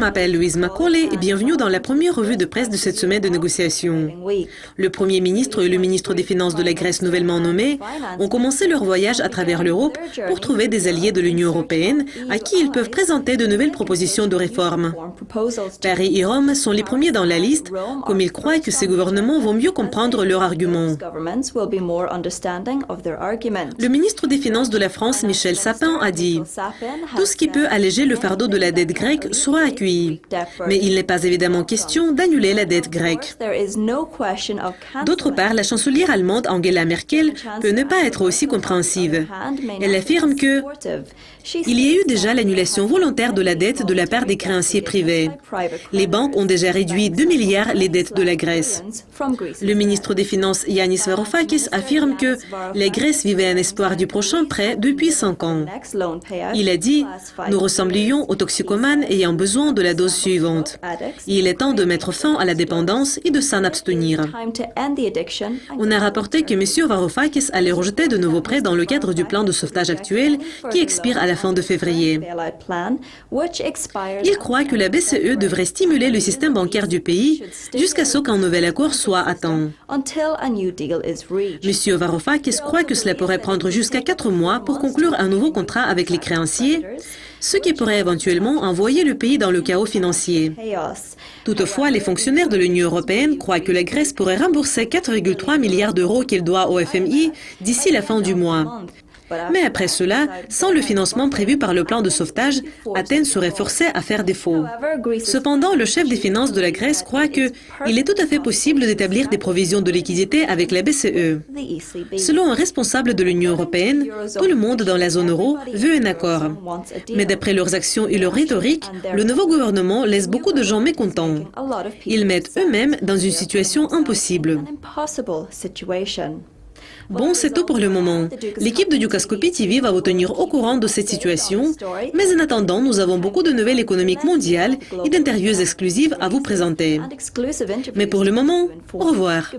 m'appelle Louise Macaulay et bienvenue dans la première revue de presse de cette semaine de négociations. Le Premier ministre et le ministre des Finances de la Grèce nouvellement nommés ont commencé leur voyage à travers l'Europe pour trouver des alliés de l'Union européenne à qui ils peuvent présenter de nouvelles propositions de réforme. Paris et Rome sont les premiers dans la liste, comme ils croient que ces gouvernements vont mieux comprendre leurs arguments. Le ministre des Finances de la France, Michel Sapin, a dit « Tout ce qui peut alléger le fardeau de la dette grecque sera accueilli. Mais il n'est pas évidemment question d'annuler la dette grecque. » D'autre part, la chancelière allemande Angela Merkel peut ne pas être aussi compréhensive. Elle affirme que il y a eu déjà l'annulation volontaire de la dette de la part des créanciers privés. Les banques ont déjà réduit 2 milliards les dettes de la Grèce. Le ministre des Finances Yanis Varoufakis affirme que la Grèce vivait un espoir du prochain prêt depuis 5 ans. Il a dit « Nous ressemblions aux toxicomanes ayant besoin de la dose suivante. Il est temps de mettre fin à la dépendance et de s'en abstenir. » On a rapporté que M. Varoufakis allait rejeter de nouveaux prêts dans le cadre du plan de sauvetage actuel qui expire à la fin de février. Il croit que la BCE devrait stimuler le système bancaire du pays jusqu'à ce qu'un nouvel accord soit atteint. M. Varoufakis croit que cela pourrait prendre jusqu'à 4 mois pour conclure un nouveau contrat avec les créanciers, ce qui pourrait éventuellement envoyer le pays dans le chaos financier. Toutefois, les fonctionnaires de l'Union européenne croient que la Grèce pourrait rembourser 4,3 milliards d'euros qu'elle doit au FMI d'ici la fin du mois. Mais après cela, sans le financement prévu par le plan de sauvetage, Athènes serait forcée à faire défaut. Cependant, le chef des finances de la Grèce croit qu'il est tout à fait possible d'établir des provisions de liquidité avec la BCE. Selon un responsable de l'Union européenne, tout le monde dans la zone euro veut un accord. Mais d'après leurs actions et leur rhétorique, le nouveau gouvernement laisse beaucoup de gens mécontents. Ils mettent eux-mêmes dans une situation impossible. Bon, c'est tout pour le moment. L'équipe de Dukascopy TV va vous tenir au courant de cette situation, mais en attendant, nous avons beaucoup de nouvelles économiques mondiales et d'interviews exclusives à vous présenter. Mais pour le moment, au revoir.